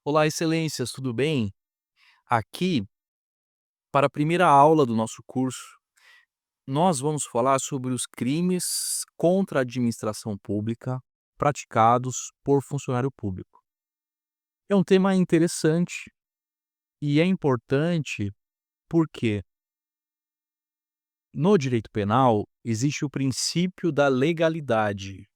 Olá, excelências, tudo bem? Aqui, para a primeira aula do nosso curso, nós vamos falar sobre os crimes contra a administração pública praticados por funcionário público. É um tema interessante e é importante porque no direito penal existe o princípio da legalidade.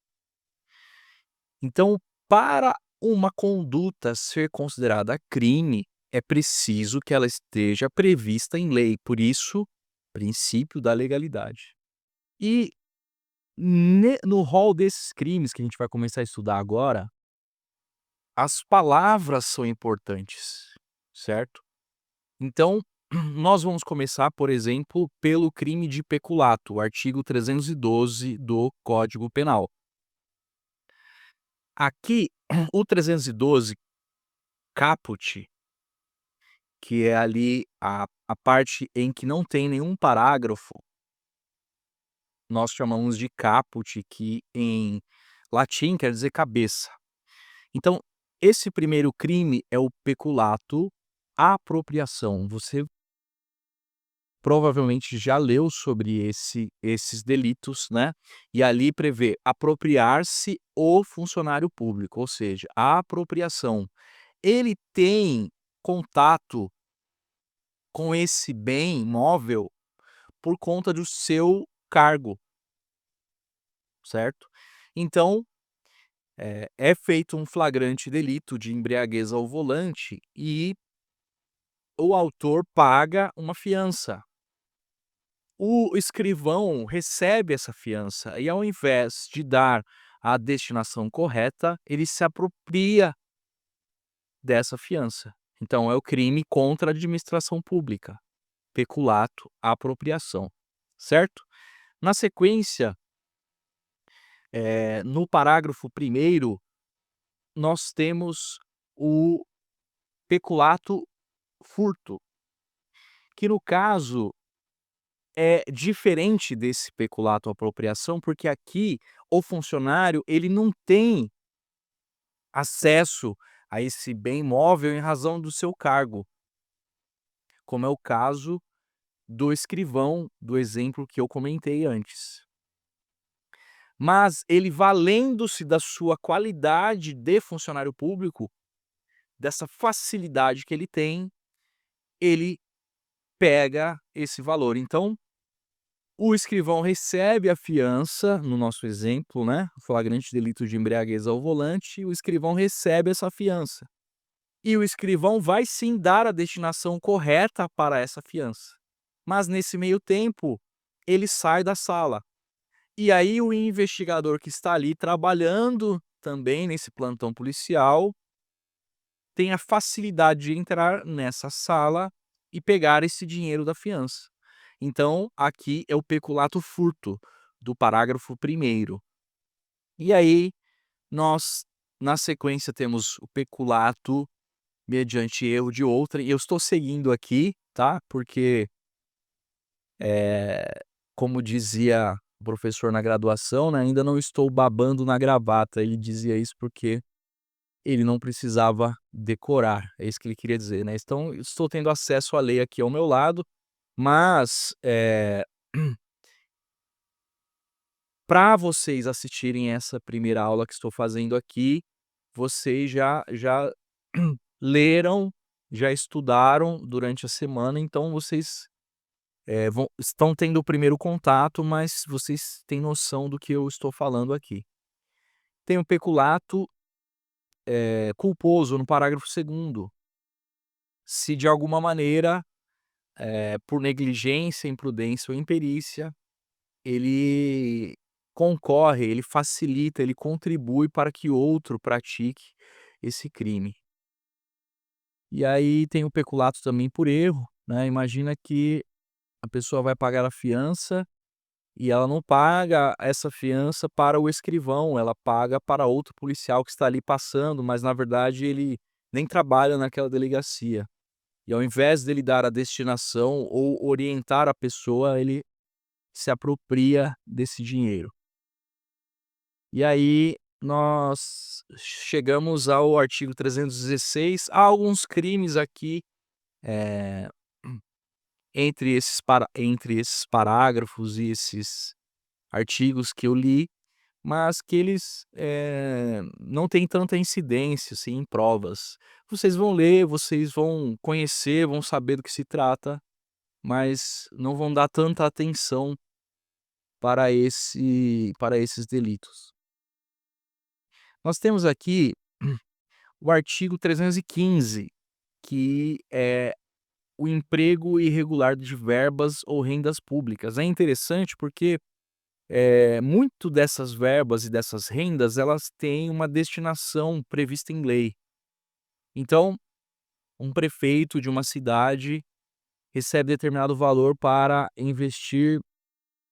Então, para uma conduta ser considerada crime, é preciso que ela esteja prevista em lei, por isso, princípio da legalidade. E no rol desses crimes que a gente vai começar a estudar agora, as palavras são importantes, certo? Então, nós vamos começar, por exemplo, pelo crime de peculato, o artigo 312 do Código Penal. Aqui, o 312 caput, que é ali a parte em que não tem nenhum parágrafo, nós chamamos de caput, que em latim quer dizer cabeça. Então, esse primeiro crime é o peculato, apropriação. Você provavelmente já leu sobre esses delitos, né, e ali prevê apropriar-se o funcionário público, ou seja, a apropriação. Ele tem contato com esse bem móvel por conta do seu cargo, certo? Então, é feito um flagrante delito de embriaguez ao volante e o autor paga uma fiança. O escrivão recebe essa fiança e, ao invés de dar a destinação correta, ele se apropria dessa fiança. Então é o crime contra a administração pública, peculato, apropriação, certo? Na sequência, no parágrafo primeiro, nós temos o peculato furto, que no caso é diferente desse peculato apropriação, porque aqui o funcionário ele não tem acesso a esse bem móvel em razão do seu cargo, como é o caso do escrivão, do exemplo que eu comentei antes. Mas ele, valendo-se da sua qualidade de funcionário público, dessa facilidade que ele tem, ele pega esse valor. Então, o escrivão recebe a fiança, no nosso exemplo, né, flagrante delito de embriaguez ao volante, o escrivão recebe essa fiança. E o escrivão vai sim dar a destinação correta para essa fiança. Mas nesse meio tempo, ele sai da sala. E aí o investigador que está ali trabalhando também nesse plantão policial tem a facilidade de entrar nessa sala e pegar esse dinheiro da fiança. Então, aqui é o peculato furto, do parágrafo primeiro. E aí, nós, na sequência, temos o peculato mediante erro de outrem. Eu estou seguindo aqui, tá, porque, como dizia o professor na graduação, né, ainda não estou babando na gravata. Ele dizia isso porque ele não precisava decorar, é isso que ele queria dizer, né. Então, eu estou tendo acesso à lei aqui ao meu lado, mas, pra vocês assistirem essa primeira aula que estou fazendo aqui, vocês já leram, já estudaram durante a semana, então vocês, estão tendo o primeiro contato, mas vocês têm noção do que eu estou falando aqui. Tem o peculato, culposo no parágrafo segundo, se de alguma maneira, por negligência, imprudência ou imperícia, ele concorre, ele facilita, ele contribui para que outro pratique esse crime. E aí tem o peculato também por erro, né, imagina que a pessoa vai pagar a fiança e ela não paga essa fiança para o escrivão, ela paga para outro policial que está ali passando, mas na verdade ele nem trabalha naquela delegacia. E ao invés dele dar a destinação ou orientar a pessoa, ele se apropria desse dinheiro. E aí nós chegamos ao artigo 316. Há alguns crimes aqui, eh, entre esses parágrafos e esses artigos que eu li, mas que eles, não têm tanta incidência, assim, em provas. Vocês vão ler, vocês vão conhecer, vão saber do que se trata, mas não vão dar tanta atenção para esses delitos. Nós temos aqui o artigo 315, que é o emprego irregular de verbas ou rendas públicas. É interessante porque, muito dessas verbas e dessas rendas, elas têm uma destinação prevista em lei. Então, um prefeito de uma cidade recebe determinado valor para investir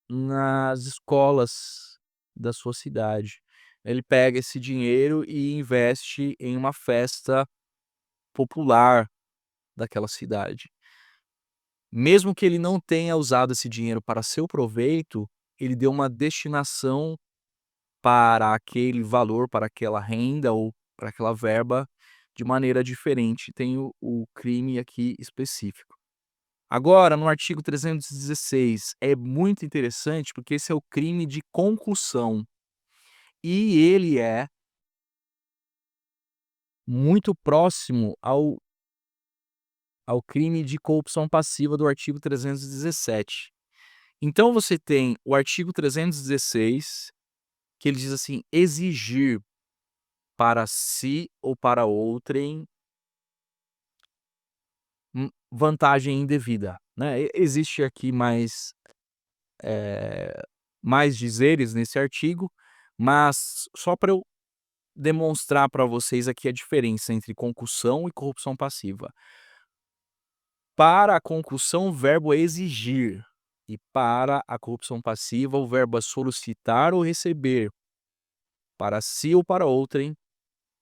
nas escolas da sua cidade. Ele pega esse dinheiro e investe em uma festa popular daquela cidade. Mesmo que ele não tenha usado esse dinheiro para seu proveito, ele deu uma destinação para aquele valor, para aquela renda ou para aquela verba de maneira diferente. Tem o crime aqui específico. Agora, no artigo 316, é muito interessante, porque esse é o crime de concussão, e ele é muito próximo ao crime de corrupção passiva do artigo 317. Então você tem o artigo 316, que ele diz assim: "Exigir para si ou para outrem, vantagem indevida", né. Existe aqui eh, mais dizeres nesse artigo, mas só para eu demonstrar para vocês aqui a diferença entre concussão e corrupção passiva. Para a concussão, o verbo é exigir, e para a corrupção passiva, o verbo é solicitar ou receber, para si ou para outrem,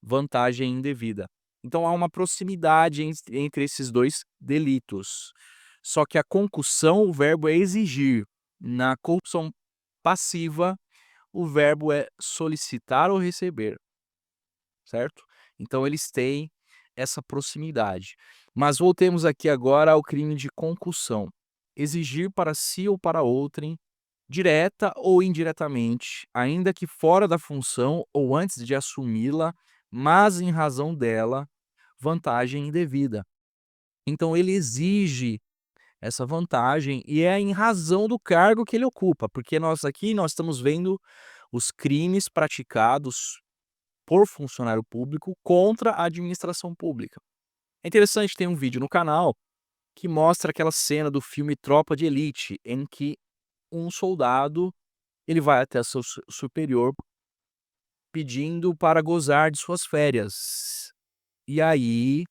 vantagem indevida. Então há uma proximidade entre esses 2 delitos. Só que a concussão, o verbo é exigir. Na corrupção passiva, o verbo é solicitar ou receber, certo? Então eles têm essa proximidade. Mas voltemos aqui agora ao crime de concussão. Exigir para si ou para outrem, direta ou indiretamente, ainda que fora da função ou antes de assumi-la, mas em razão dela, vantagem indevida. Então ele exige essa vantagem e é em razão do cargo que ele ocupa, porque nós estamos vendo os crimes praticados por funcionário público contra a administração pública. É interessante, tem um vídeo no canal que mostra aquela cena do filme Tropa de Elite, em que um soldado, ele vai até seu superior pedindo para gozar de suas férias. E aí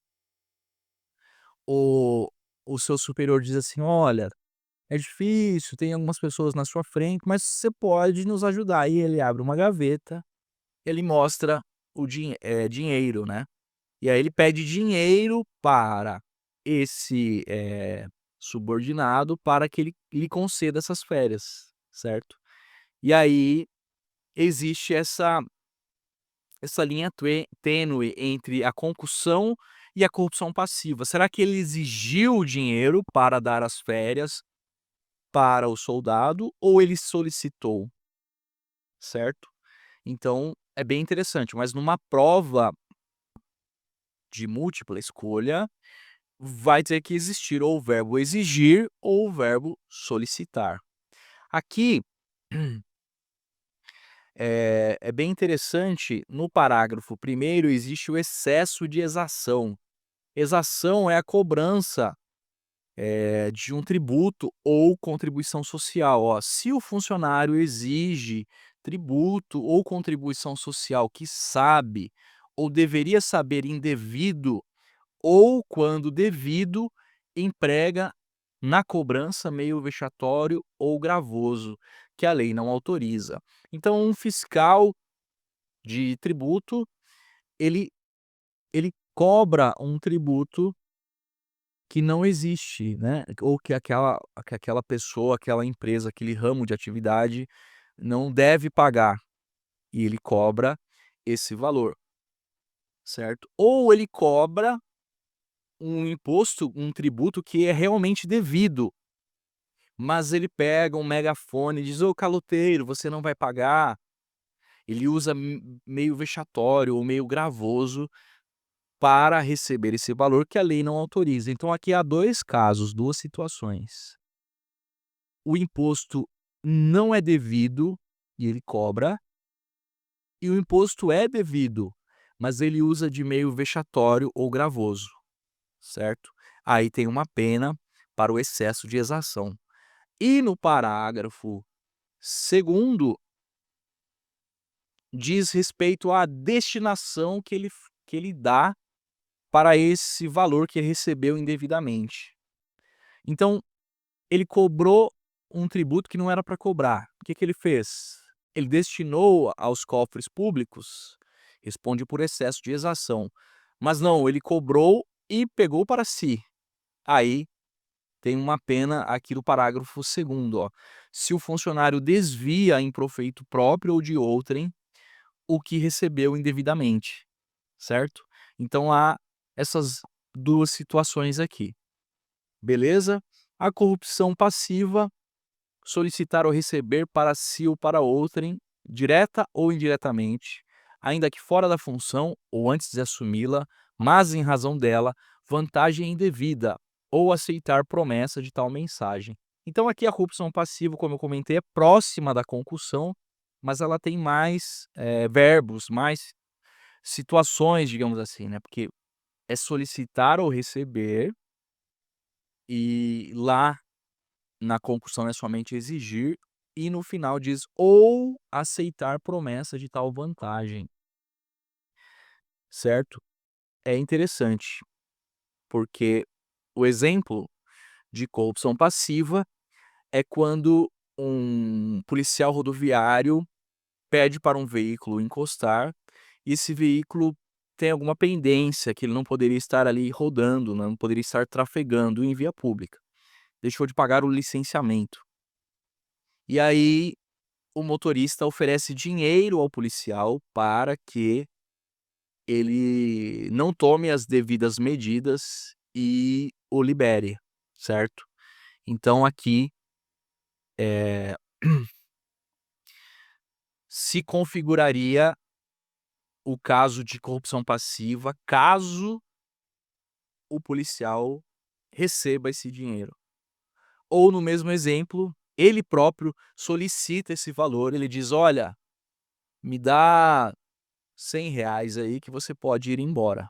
o o seu superior diz assim: "Olha, é difícil, tem algumas pessoas na sua frente, mas você pode nos ajudar". Aí ele abre uma gaveta, ele mostra dinheiro, né. E aí ele pede dinheiro para esse, subordinado para que ele lhe conceda essas férias, certo. E aí existe essa linha tênue entre a concussão e a corrupção passiva. Será que ele exigiu o dinheiro para dar as férias para o soldado ou ele solicitou, certo? Então é bem interessante, mas numa prova de múltipla escolha, vai ter que existir ou o verbo exigir ou o verbo solicitar. Aqui, é bem interessante, no parágrafo primeiro existe o excesso de exação. Exação é a cobrança, de um tributo ou contribuição social. Ó, se o funcionário exige tributo ou contribuição social que sabe ou deveria saber indevido ou, quando devido, emprega na cobrança meio vexatório ou gravoso, que a lei não autoriza. Então um fiscal de tributo, ele ele cobra um tributo que não existe, né, ou que aquela pessoa, aquela empresa, aquele ramo de atividade não deve pagar, e ele cobra, esse valor, certo? Ou ele cobra um imposto, um tributo que é realmente devido, mas ele pega um megafone e diz: "Ô caloteiro, você não vai pagar". Ele usa meio vexatório ou meio gravoso para receber esse valor que a lei não autoriza. Então aqui há 2 casos, 2 situações. O imposto não é devido e ele cobra, e o imposto é devido, mas ele usa de meio vexatório ou gravoso, certo? Aí tem uma pena para o excesso de exação. E no parágrafo segundo diz respeito à destinação que ele dá para esse valor que ele recebeu indevidamente. Então, ele cobrou um tributo que não era para cobrar. O que que ele fez? Ele destinou aos cofres públicos, responde por excesso de exação. Mas não, ele cobrou e pegou para si. Aí tem uma pena aqui no parágrafo segundo, ó. Se o funcionário desvia em proveito próprio ou de outrem o que recebeu indevidamente, certo? Então há essas 2 situações aqui, beleza? A corrupção passiva, solicitar ou receber para si ou para outrem, direta ou indiretamente, ainda que fora da função ou antes de assumi-la, mas em razão dela, vantagem indevida, ou aceitar promessa de tal mensagem. Então aqui a corrupção passiva, como eu comentei, é próxima da concussão, mas ela tem mais, verbos, mais situações, digamos assim, né, porque é solicitar ou receber, e lá na concussão é somente exigir, e no final diz: "ou aceitar promessa de tal vantagem", certo? É interessante, porque o exemplo de corrupção passiva é quando um policial rodoviário pede para um veículo encostar, e esse veículo tem alguma pendência que ele não poderia estar ali rodando, né, não poderia estar trafegando em via pública. Deixou de pagar o licenciamento. E aí o motorista oferece dinheiro ao policial para que ele não tome as devidas medidas e o libere, certo? Então aqui, eh, se configuraria o caso de corrupção passiva, caso o policial receba esse dinheiro. Ou no mesmo exemplo, ele próprio solicita esse valor, ele diz: "Olha, me dá R$ 100 aí que você pode ir embora".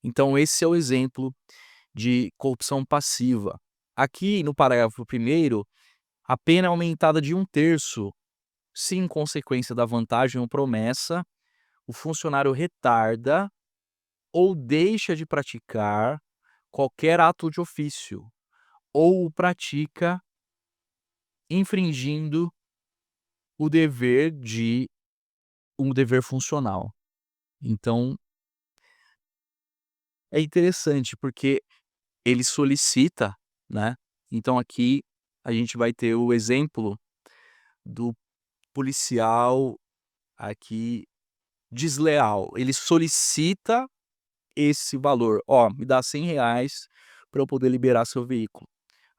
Então esse é o exemplo de corrupção passiva. Aqui no parágrafo primeiro, a pena é aumentada de 1/3 se em consequência da vantagem ou promessa, o funcionário retarda ou deixa de praticar qualquer ato de ofício, ou o pratica infringindo o dever de um dever funcional. Então, é interessante, porque ele solicita, né, então aqui a gente vai ter o exemplo do policial aqui desleal, ele solicita esse valor: "Ó, me dá R$ 100 para eu poder liberar seu veículo".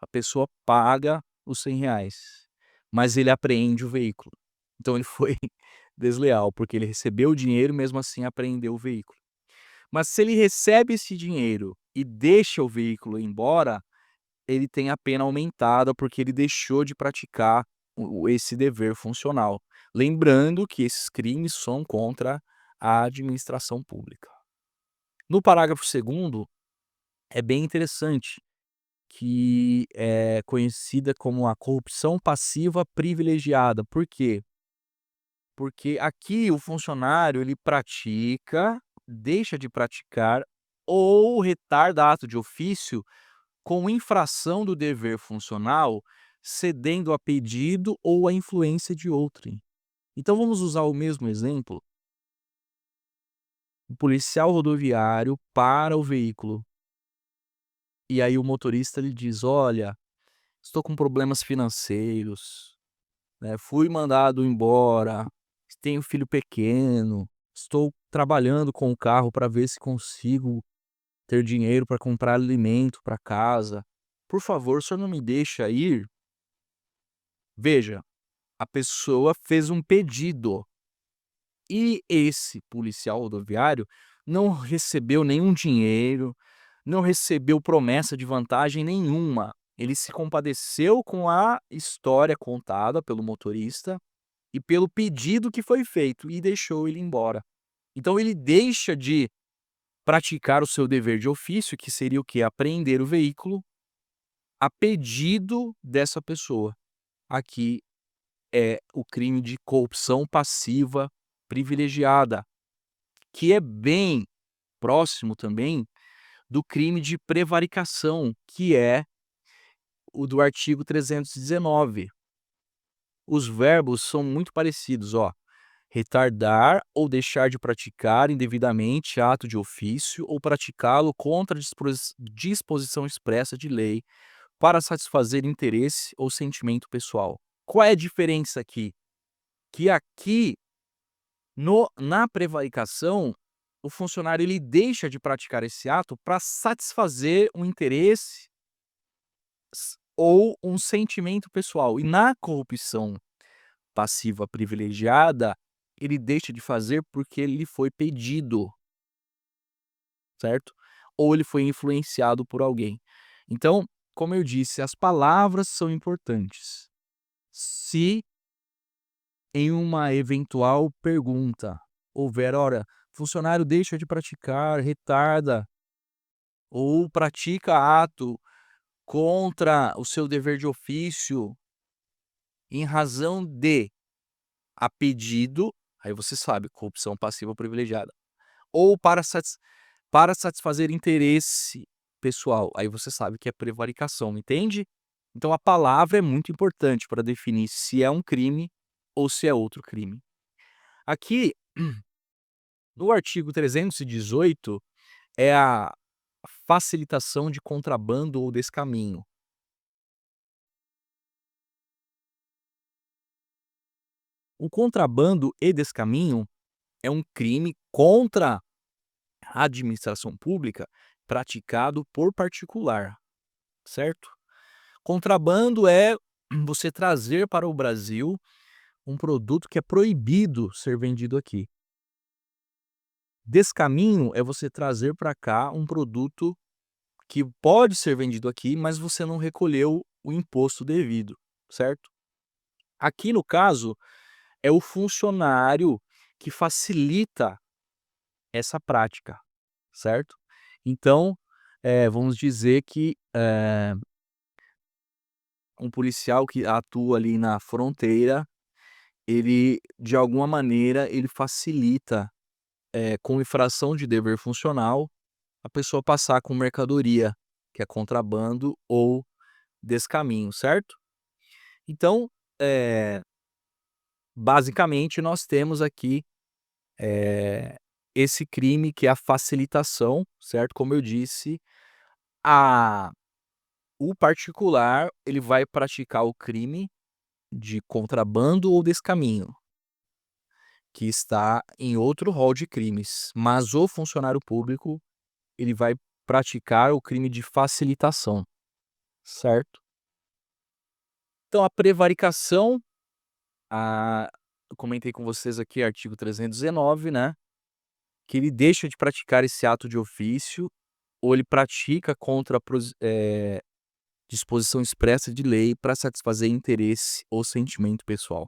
A pessoa paga os R$ 100, mas ele apreende o veículo. Então ele foi desleal, porque ele recebeu o dinheiro e mesmo assim apreendeu o veículo. Mas se ele recebe esse dinheiro e deixa o veículo ir embora, ele tem a pena aumentada, porque ele deixou de praticar esse dever funcional. Lembrando que esses crimes são contra a administração pública. No parágrafo segundo é bem interessante, que é conhecida como a corrupção passiva privilegiada. Por quê? Porque aqui o funcionário ele pratica, deixa de praticar ou retarda ato de ofício com infração do dever funcional, cedendo a pedido ou a influência de outrem. Então vamos usar o mesmo exemplo. O policial rodoviário para o veículo, e aí o motorista lhe diz: "Olha, estou com problemas financeiros, né, fui mandado embora, tenho filho pequeno". estou trabalhando com o carro para ver se consigo ter dinheiro para comprar alimento para casa. Por favor, o senhor não me deixa ir?" Veja, a pessoa fez um pedido e esse policial rodoviário não recebeu nenhum dinheiro, não recebeu promessa de vantagem nenhuma. Ele se compadeceu com a história contada pelo motorista e pelo pedido que foi feito e deixou ele embora. Então ele deixa de praticar o seu dever de ofício, que seria o quê? Apreender o veículo, a pedido dessa pessoa. Aqui é o crime de corrupção passiva privilegiada, que é bem próximo também do crime de prevaricação, que é o do artigo 319. Os verbos são muito parecidos, ó: retardar ou deixar de praticar indevidamente ato de ofício ou praticá-lo contra disposição expressa de lei para satisfazer interesse ou sentimento pessoal. Qual é a diferença aqui? Que aqui no na prevaricação, o funcionário ele deixa de praticar esse ato para satisfazer um interesse ou um sentimento pessoal. E na corrupção passiva privilegiada, ele deixa de fazer porque lhe foi pedido, certo? Ou ele foi influenciado por alguém. Então, como eu disse, as palavras são importantes. Se em uma eventual pergunta houver: "Ora, funcionário deixa de praticar, retarda ou pratica ato contra o seu dever de ofício em razão de", a pedido, aí você sabe, corrupção passiva privilegiada, ou para satisfazer interesse pessoal, aí você sabe que é prevaricação, entende? Então a palavra é muito importante para definir se é um crime ou se é outro crime. Aqui, no artigo 318, é a facilitação de contrabando ou descaminho. O contrabando e descaminho é um crime contra a administração pública praticado por particular, certo? Contrabando é você trazer para o Brasil um produto que é proibido ser vendido aqui. Descaminho é você trazer para cá um produto que pode ser vendido aqui, mas você não recolheu o imposto devido, certo? Aqui no caso, é o funcionário que facilita essa prática, certo? Então, vamos dizer que, um policial que atua ali na fronteira, ele, de alguma maneira, ele facilita, com infração de dever funcional, a pessoa passar com mercadoria, que é contrabando ou descaminho, certo? Então, eh, basicamente nós temos aqui, eh, esse crime que é a facilitação, certo? Como eu disse, a o particular, ele vai praticar o crime de contrabando ou descaminho, que está em outro rol de crimes, mas o funcionário público, ele vai praticar o crime de facilitação, certo? Então a prevaricação, eu comentei com vocês aqui artigo 319, né, que ele deixa de praticar esse ato de ofício, ou ele pratica contra disposição expressa de lei para satisfazer interesse ou sentimento pessoal.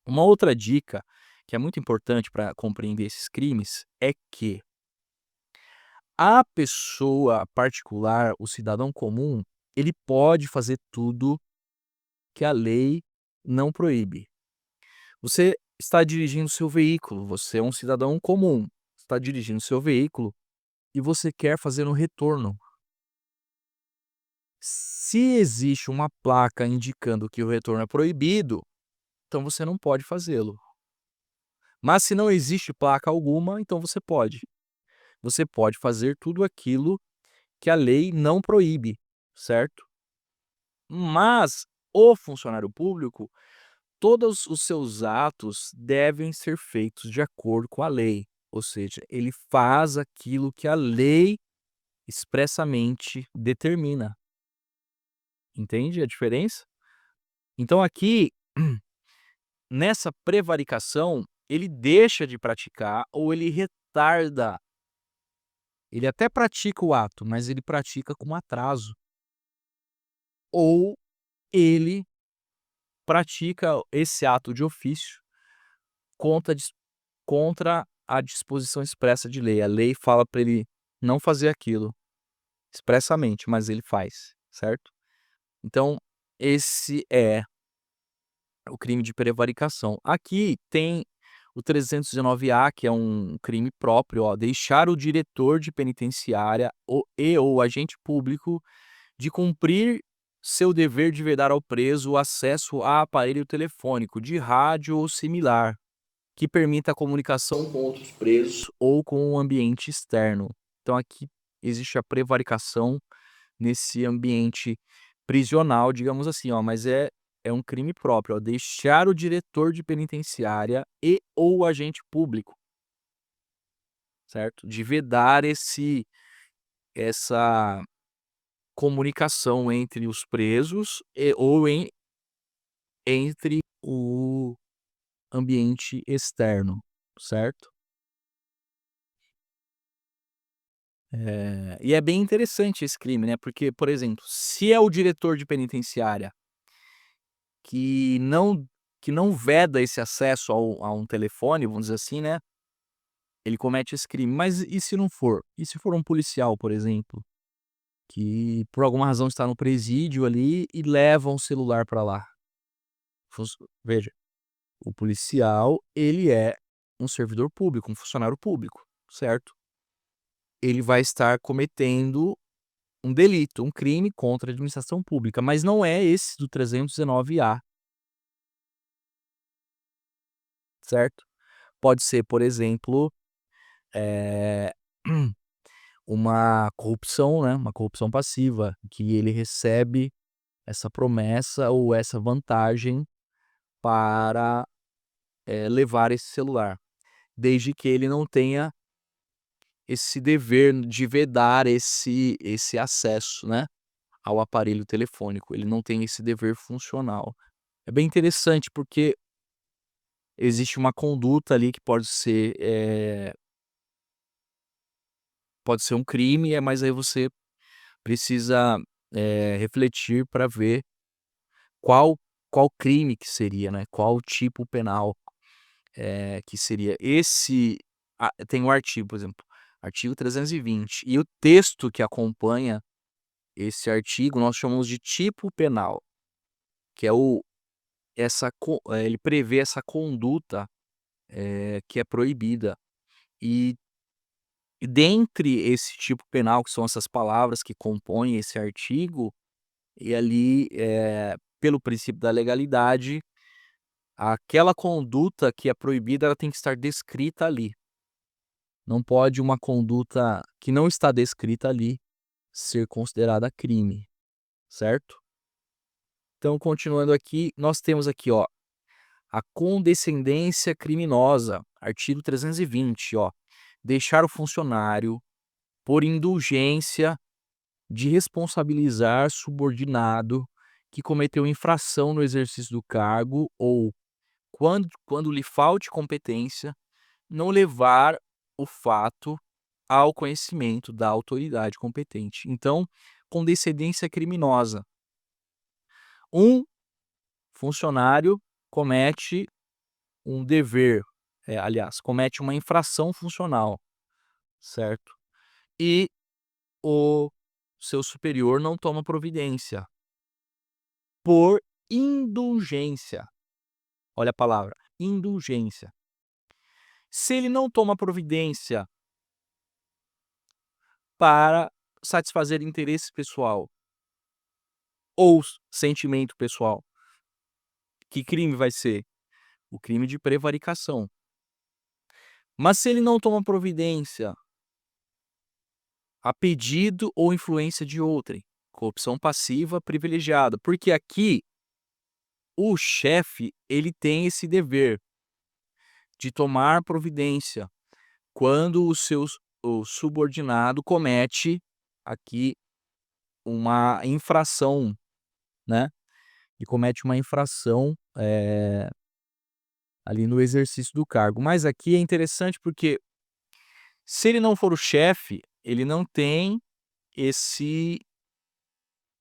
Uma outra dica, que é muito importante para compreender esses crimes, é que a pessoa particular, o cidadão comum, ele pode fazer tudo que a lei não proíbe. Você está dirigindo seu veículo, você é um cidadão comum, está dirigindo seu veículo e você quer fazer um retorno. Se existe uma placa indicando que o retorno é proibido, então você não pode fazê-lo. Mas se não existe placa alguma, então você pode. Você pode fazer tudo aquilo que a lei não proíbe, certo? Mas o funcionário público todos os seus atos devem ser feitos de acordo com a lei, ou seja, ele faz aquilo que a lei expressamente determina. Entende a diferença? Então aqui, nessa prevaricação, ele deixa de praticar ou ele retarda. Ele até pratica o ato, mas ele pratica com atraso. Ou ele pratica esse ato de ofício contra dis contra a disposição expressa de lei. A lei fala para ele não fazer aquilo expressamente, mas ele faz, certo? Então, esse é o crime de prevaricação. Aqui tem o 319-A, que é um crime próprio, ó, deixar o diretor de penitenciária ou agente público de cumprir seu dever de vedar ao preso o acesso a aparelho telefônico, de rádio ou similar, que permita a comunicação com outros presos ou com o ambiente externo. Então aqui existe a prevaricação nesse ambiente prisional, digamos assim, ó, mas é um crime próprio, ó, deixar o diretor de penitenciária ou agente público, certo? De vedar essa comunicação entre os presos ou entre o ambiente externo, certo? E é bem interessante esse crime, né, porque, por exemplo, se é o diretor de penitenciária que não que não veda esse acesso a um telefone, vamos dizer assim, né, ele comete esse crime. Mas e se não for? E se for um policial, por exemplo, que por alguma razão está no presídio ali e leva um celular para lá? Veja, o policial, ele é um servidor público, um funcionário público, certo? Ele vai estar cometendo um delito, um crime contra a administração pública, mas não é esse do 319-A, certo? Pode ser, por exemplo, eh, uma corrupção, né, uma corrupção passiva, que ele recebe essa promessa ou essa vantagem para, levar esse celular, desde que ele não tenha esse dever de vedar esse acesso, né, ao aparelho telefônico, ele não tem esse dever funcional. É bem interessante, porque existe uma conduta ali que pode ser um crime, mas aí você precisa, refletir para ver qual qual crime que seria, né, qual tipo penal, que seria. Tem um artigo, por exemplo, artigo 320, e o texto que acompanha esse artigo nós chamamos de tipo penal, que é ele prevê essa conduta, que é proibida. E dentre esse tipo penal, que são essas palavras que compõem esse artigo, e ali, pelo princípio da legalidade, aquela conduta que é proibida, ela tem que estar descrita ali. Não pode uma conduta que não está descrita ali ser considerada crime, certo? Então, continuando aqui, nós temos aqui, ó, a condescendência criminosa, artigo 320, ó, deixar o funcionário, por indulgência, de responsabilizar subordinado que cometeu infração no exercício do cargo ou, quando lhe falte competência, não levar o fato ao conhecimento da autoridade competente. Então, condescendência criminosa. Um funcionário comete um dever, aliás, comete uma infração funcional, certo? E o seu superior não toma providência por indulgência. Olha a palavra, indulgência. Se ele não toma providência para satisfazer interesse pessoal ou sentimento pessoal, que crime vai ser? O crime de prevaricação. Mas se ele não toma providência a pedido ou influência de outrem, corrupção passiva privilegiada, porque aqui o chefe, ele tem esse dever de tomar providência quando o subordinado comete aqui uma infração, né, e comete uma infração, ali no exercício do cargo. Mas aqui é interessante porque se ele não for o chefe, ele não tem esse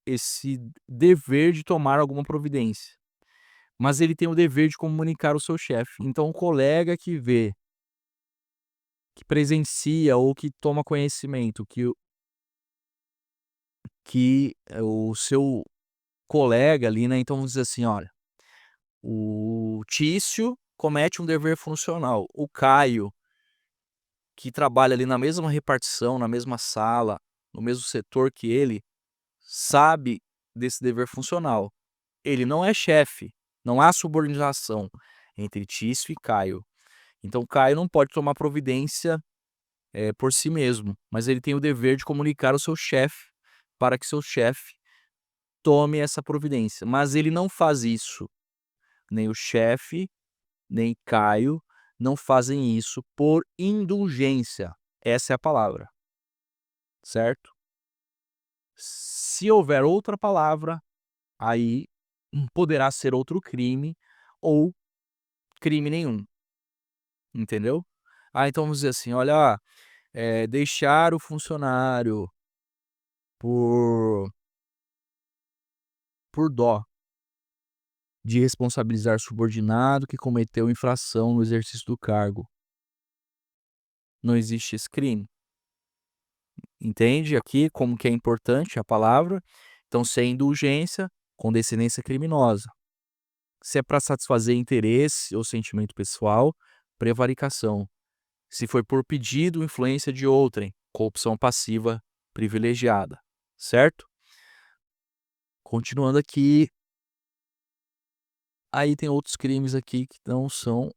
esse dever de tomar alguma providência, mas ele tem o dever de comunicar ao seu chefe. Então o colega que vê, que presencia ou que toma conhecimento o seu colega ali, né, então vamos dizer assim: "Olha, o Tício comete um dever funcional, o Caio, que trabalha ali na mesma repartição, na mesma sala, no mesmo setor que ele, sabe desse dever funcional. Ele não é chefe, não há subordinação entre Tício e Caio. Então Caio não pode tomar providência, por si mesmo, mas ele tem o dever de comunicar ao seu chefe, para que seu chefe tome essa providência. Mas ele não faz isso, nem o chefe, nem Caio não fazem isso por indulgência. Essa é a palavra, certo? Se houver outra palavra, aí poderá ser outro crime ou crime nenhum, entendeu? Ah, então vamos dizer assim: "Olha, deixar o funcionário por dó de responsabilizar subordinado que cometeu infração no exercício do cargo". Não existe esse crime. Entende aqui como que é importante a palavra? Então, se é indulgência, com descendência criminosa. Se é para satisfazer interesse ou sentimento pessoal, prevaricação. Se foi por pedido ou influência de outrem, corrupção passiva privilegiada, certo? Continuando aqui, aí tem outros crimes aqui que não são,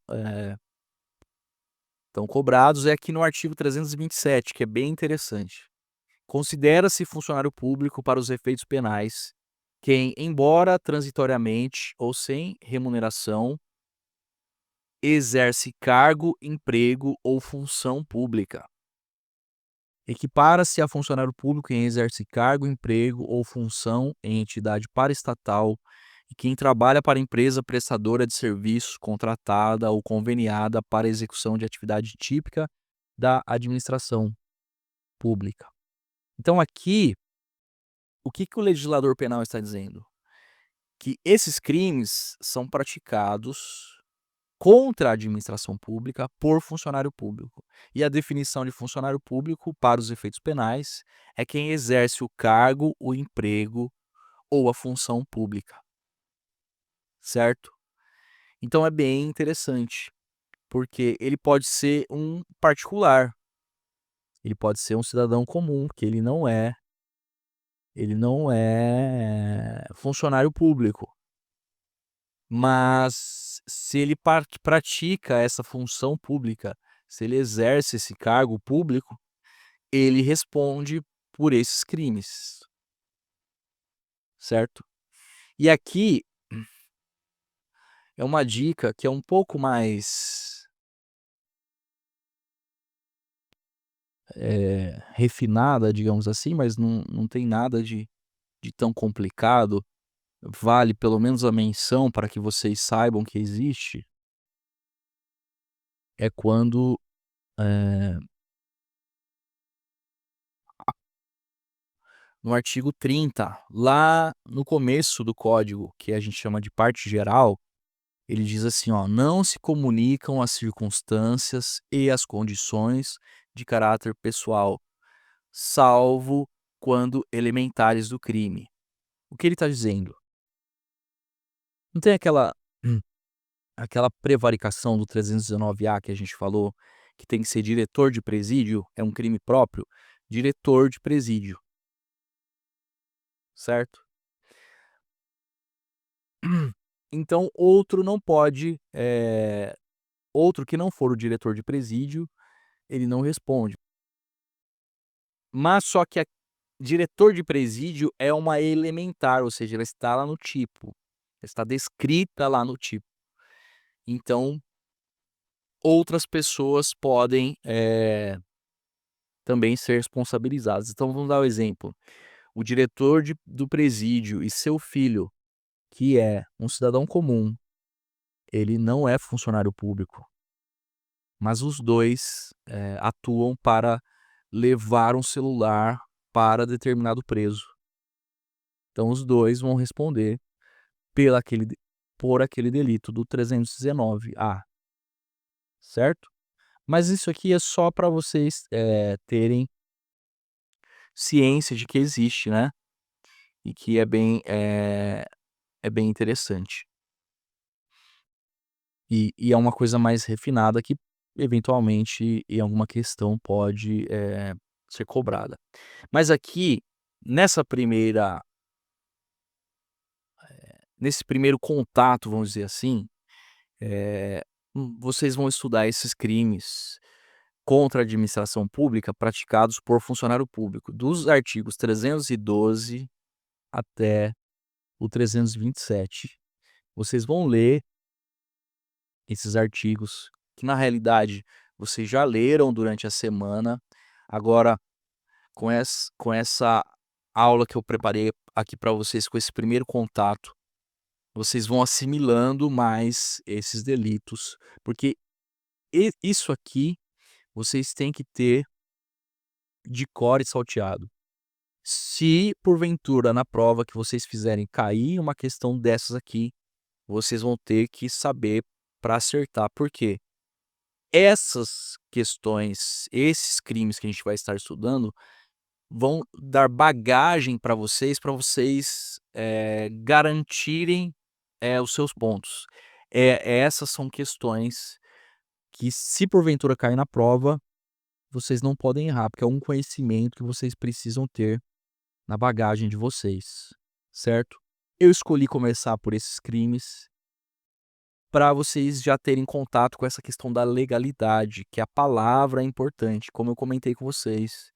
tão cobrados, é aqui no artigo 327, que é bem interessante. Considera-se funcionário público para os efeitos penais quem, embora transitoriamente ou sem remuneração, exerce cargo, emprego ou função pública. Equipara-se a funcionário público quem exerce cargo, emprego ou função em entidade paraestatal e quem trabalha para empresa prestadora de serviços contratada ou conveniada para execução de atividade típica da administração pública. Então aqui, o que que o legislador penal está dizendo? Que esses crimes são praticados contra a administração pública por funcionário público. E a definição de funcionário público, para os efeitos penais, é quem exerce o cargo, o emprego ou a função pública, certo? Então é bem interessante, porque ele pode ser um particular, ele pode ser um cidadão comum, que ele não é funcionário público. Mas se ele pratica essa função pública, se ele exerce esse cargo público, ele responde por esses crimes, certo? E aqui é uma dica que é um pouco mais, refinada, digamos assim, mas não tem nada de tão complicado. Vale pelo menos a menção para que vocês saibam que existe, é quando, eh no artigo 30, lá no começo do código, que a gente chama de parte geral, ele diz assim, ó: "Não se comunicam as circunstâncias e as condições de caráter pessoal, salvo quando elementares do crime". O que ele está dizendo? Não tem aquela prevaricação do 319-A que a gente falou, que tem que ser diretor de presídio, é um crime próprio? Diretor de presídio, certo? Então outro não pode, outro que não for o diretor de presídio, ele não responde. Mas só que a diretor de presídio é uma elementar, ou seja, ela está lá no tipo. está descrita lá no tipo. Então, outras pessoas podem, também ser responsabilizadas. Então vamos dar o exemplo, o diretor do presídio e seu filho, que é um cidadão comum, ele não é funcionário público, mas os 2 atuam para levar um celular para determinado preso. Então os 2 vão responder pela aquele de por aquele delito do 319-A, certo? Mas isso aqui é só para vocês, terem ciência de que existe, né, e que é bem interessante. E é uma coisa mais refinada que, eventualmente, em alguma questão pode, ser cobrada. Mas aqui, nessa primeira nesse primeiro contato, vamos dizer assim, eh, vocês vão estudar esses crimes contra a administração pública praticados por funcionário público, dos artigos 312 até o 327. Vocês vão ler esses artigos, que na realidade vocês já leram durante a semana, agora com essa aula que eu preparei aqui para vocês, com esse primeiro contato, vocês vão assimilando mais esses delitos, porque isso aqui vocês têm que ter de cor e salteado. Se porventura na prova que vocês fizerem cair uma questão dessas aqui, vocês vão ter que saber para acertar, por quê? Essas questões, esses crimes que a gente vai estar estudando, vão dar bagagem para vocês, garantirem, os seus pontos. Essas são questões que, se porventura cair na prova, vocês não podem errar, porque é um conhecimento que vocês precisam ter na bagagem de vocês, certo? Eu escolhi começar por esses crimes para vocês já terem contato com essa questão da legalidade, que a palavra é importante, como eu comentei com vocês,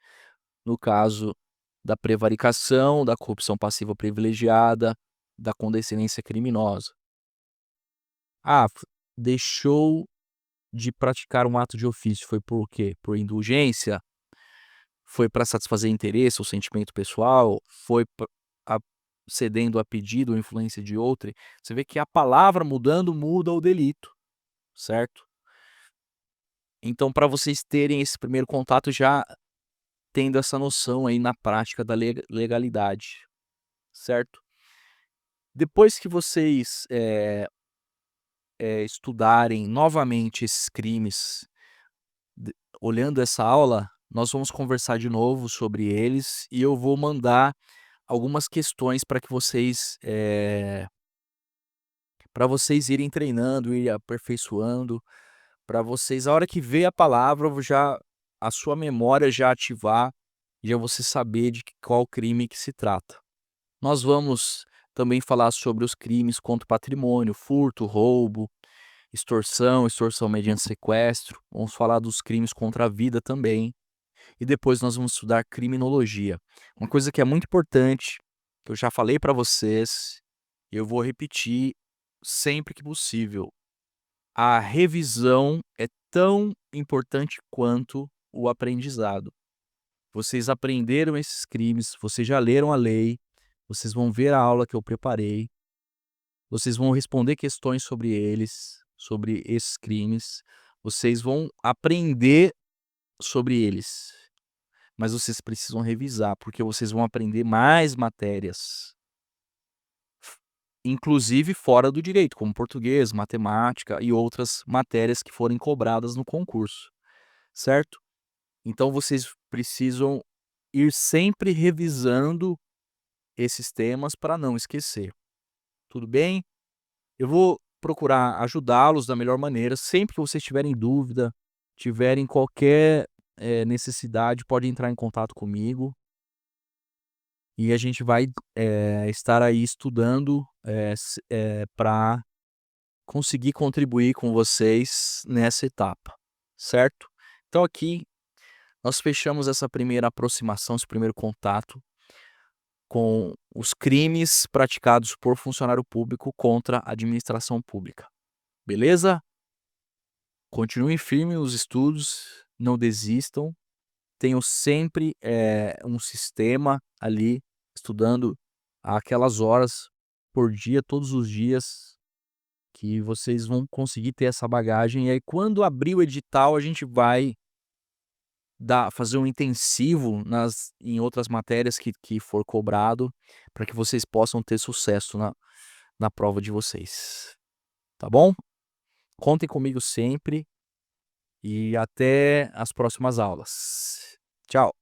no caso da prevaricação, da corrupção passiva privilegiada, da condescendência criminosa. Ah, deixou de praticar um ato de ofício, foi por quê? Por indulgência? Foi para satisfazer interesse ou sentimento pessoal? Foi a cedendo a pedido ou influência de outrem? Você vê que a palavra mudando, muda o delito, certo? Então, para vocês terem esse primeiro contato já tendo essa noção aí na prática da legalidade, certo? Depois que vocês, estudarem novamente esses crimes, de olhando essa aula, nós vamos conversar de novo sobre eles e eu vou mandar algumas questões para que vocês, para vocês irem treinando, ir aperfeiçoando, para vocês, a hora que vê a palavra, já a sua memória já ativar, e já você saber de qual crime que se trata. Nós vamos também falar sobre os crimes contra o patrimônio, furto, roubo, extorsão, extorsão mediante sequestro. Vamos falar dos crimes contra a vida também. E depois nós vamos estudar criminologia. Uma coisa que é muito importante, que eu já falei para vocês, e eu vou repetir sempre que possível. A revisão é tão importante quanto o aprendizado. Vocês aprenderam esses crimes, vocês já leram a lei, vocês vão ver a aula que eu preparei, vocês vão responder questões sobre eles, sobre esses crimes, vocês vão aprender sobre eles, mas vocês precisam revisar, porque vocês vão aprender mais matérias, inclusive fora do direito, como português, matemática e outras matérias que forem cobradas no concurso, certo? Então vocês precisam ir sempre revisando esses temas para não esquecer, tudo bem? Eu vou procurar ajudá-los da melhor maneira, sempre que vocês tiverem dúvida, tiverem qualquer, necessidade, pode entrar em contato comigo, e a gente vai, estar aí estudando, pra conseguir contribuir com vocês nessa etapa, certo? Então aqui nós fechamos essa primeira aproximação, esse primeiro contato. com os crimes praticados por funcionário público contra a administração pública, beleza? Continuem firme nos estudos, não desistam, tenham sempre, um sistema ali, estudando aquelas horas por dia, todos os dias, que vocês vão conseguir ter essa bagagem, e aí quando abrir o edital a gente vai fazer um intensivo em outras matérias que for cobrado, para que vocês possam ter sucesso na prova de vocês, tá bom? Contem comigo sempre e até as próximas aulas. Tchau.